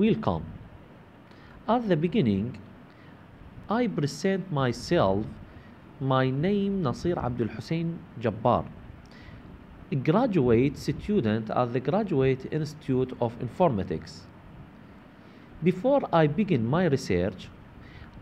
Welcome. At the beginning, I present myself. My name Naseer Abdul Hussein Jabbar, a graduate student at the Graduate Institute of Informatics. Before I begin my research,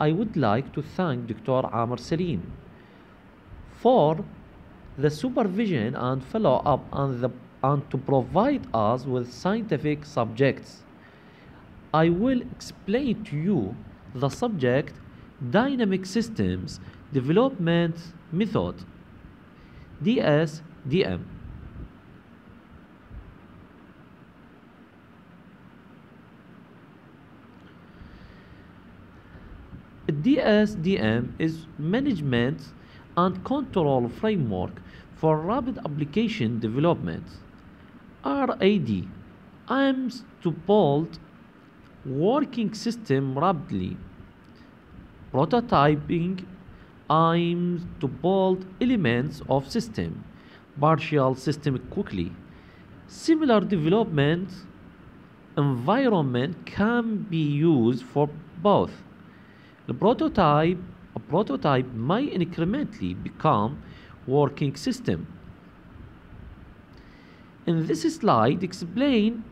I would like to thank Dr. Amr Salim for the supervision and follow-up and to provide us with scientific subjects. I will explain to you the subject Dynamic Systems Development Method DSDM. DSDM is management and control framework for rapid application development. RAD aims to build working system rapidly. Prototyping aims to build elements of system, partial system quickly. Similar development environment can be used for both. A prototype may incrementally become working system. In this slide, explain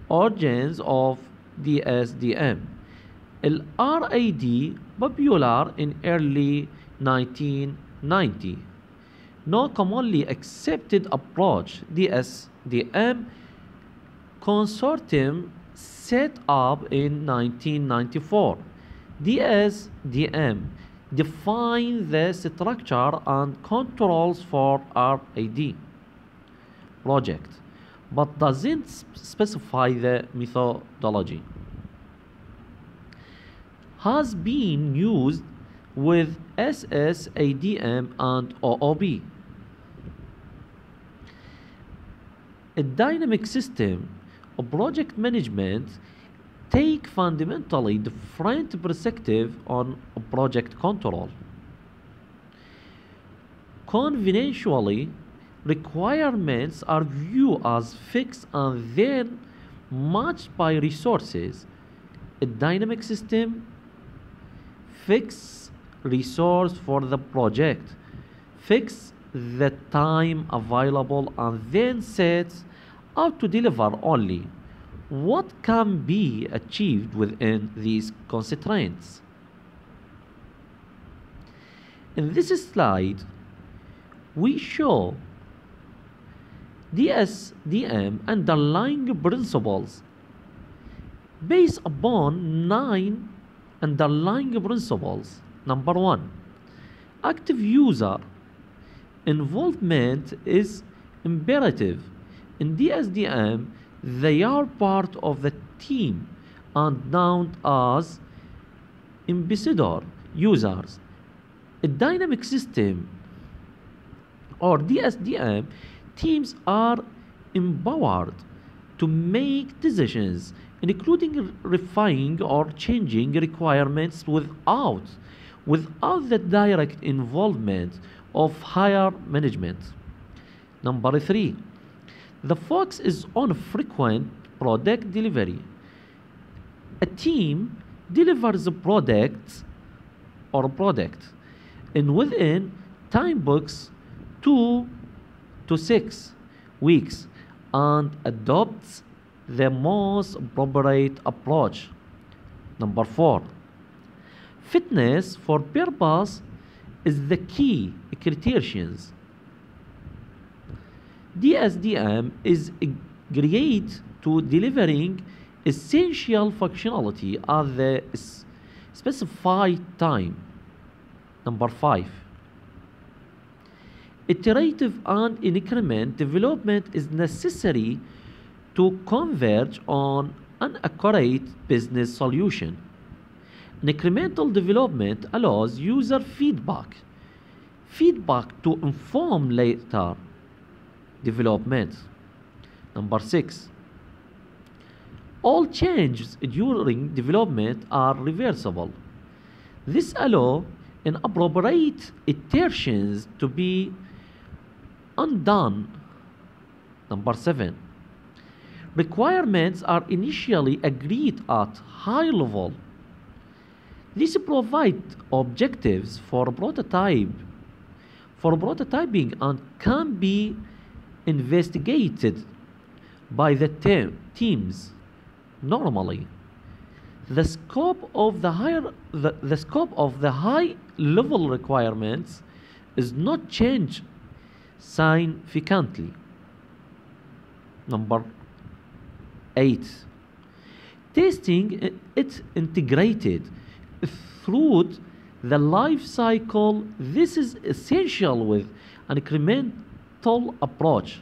origins of DSDM. RAD popular in early 1990. No commonly accepted approach. DSDM consortium set up in 1994. DSDM define the structure and controls for RAD project, but doesn't specify the methodology. Has been used with SSADM and OOB. A dynamic system of project management take fundamentally different perspective on project control. Conventionally, requirements are viewed as fixed and then matched by resources. A dynamic system fix resource for the project, fix the time available, and then sets out to deliver only what can be achieved within these constraints. In this slide, we show DSDM underlying principles based upon 9 underlying principles. Number 1, active user involvement is imperative. In DSDM, they are part of the team and known as ambassador users. A dynamic system or DSDM teams are empowered to make decisions, including refining or changing requirements without the direct involvement of higher management. Number 3, the focus is on frequent product delivery. A team delivers a product and within time box 2 to 6 weeks and adopts the most appropriate approach. Number 4, fitness for purpose is the key criterion. DSDM is geared to delivering essential functionality at the specified time. Number 5, iterative and increment development is necessary to converge on an accurate business solution. Incremental development allows user feedback to inform later development. Number 6, all changes during development are reversible. This allows inappropriate iterations to be undone. Number 7, Requirements are initially agreed at high level. These provide objectives for prototyping and can be investigated by the teams. Normally, the scope of the high level requirements is not changed significantly. Number 8. Testing it integrated throughout the life cycle. This is essential with an incremental approach.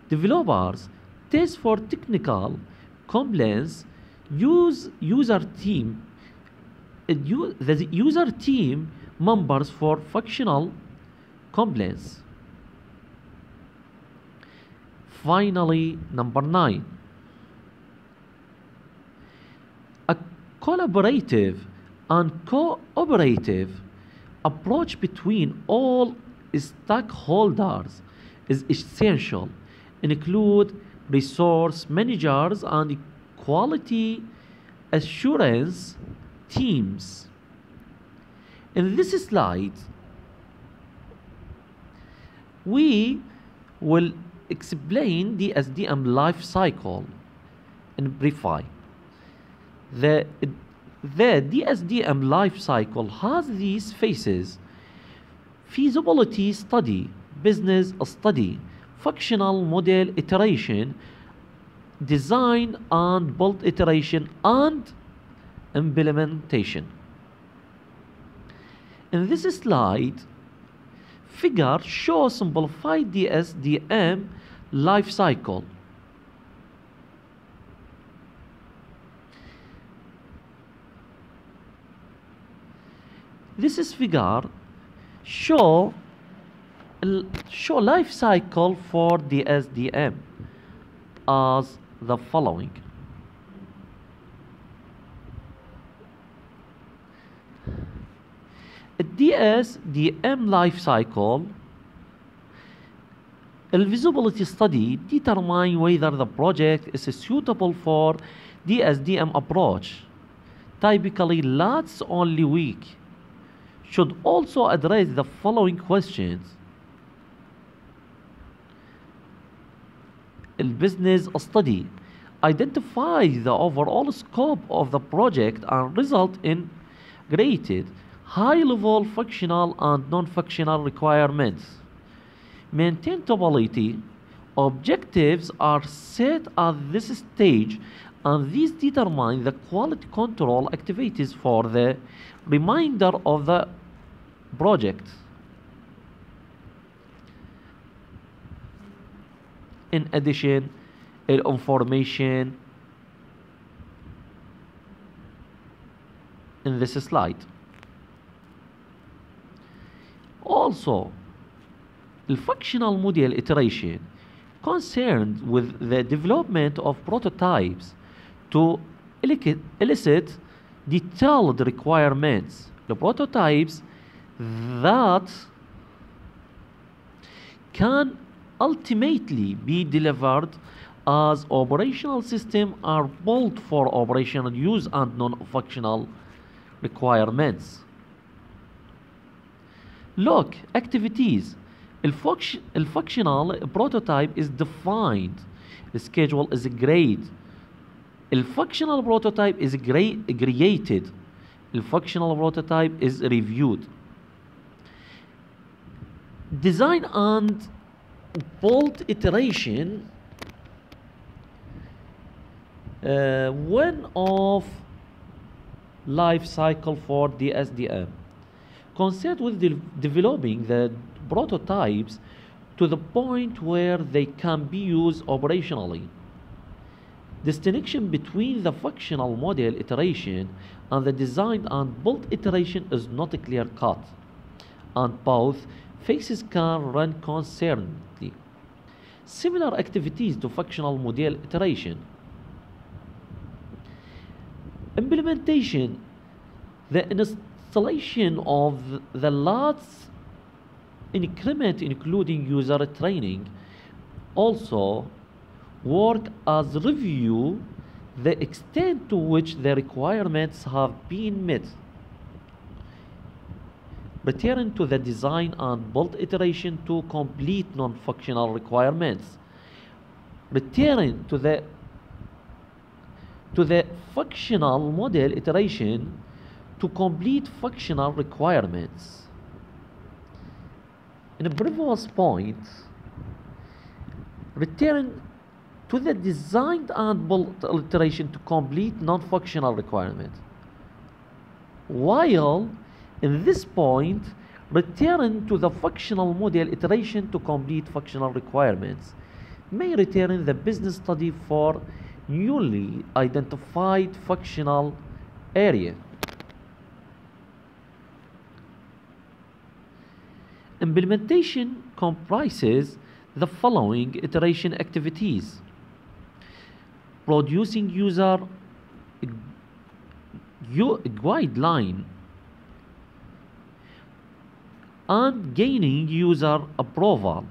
Developers test for technical compliance, the user team members for functional compliance. Finally, number 9. A collaborative and cooperative approach between all stakeholders is essential. Include resource managers and quality assurance teams. In this slide, we will explain the SDM life cycle in brief. The DSDM life cycle has these phases: feasibility study, business study, functional model iteration, design and build iteration, and implementation. In this slide, figure shows simplified DSDM life cycle. This is figure show life cycle for DSDM as the following. A DSDM life cycle. A feasibility study determines whether the project is suitable for DSDM approach. Typically lasts only week. Should also address the following questions. A business study identifies the overall scope of the project and result in graded high-level functional and non-functional requirements. Maintainability objectives are set at this stage, and these determine the quality control activities for the remainder of the project. In addition, information in this slide. Also, the functional model iteration concerned with the development of prototypes to elicit detailed requirements. The prototypes that can ultimately be delivered as operational systems are built for operational use and non-functional requirements. Look, activities. The functional prototype is defined. The schedule is agreed. The functional prototype is created. The functional prototype is reviewed. Design and build iteration. One of life cycle for the SDM. Concerned with developing the prototypes to the point where they can be used operationally. Distinction between the functional model iteration and the design and build iteration is not clear cut, and both phases can run concurrently. Similar activities to functional model iteration. Implementation. The installation of the last increment including user training. Also, work as review the extent to which the requirements have been met. Return to the design and build iteration to complete non-functional requirements. Return to the functional model iteration to complete functional requirements. In a previous point, return to the designed and built iteration to complete non-functional requirements. While in this point, return to the functional model iteration to complete functional requirements. May return the business study for newly identified functional area. Implementation comprises the following iteration activities: producing user guideline and gaining user approval,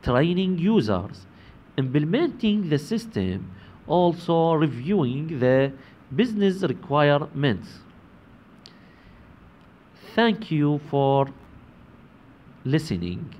training users, implementing the system, also reviewing the business requirements. Thank you for listening.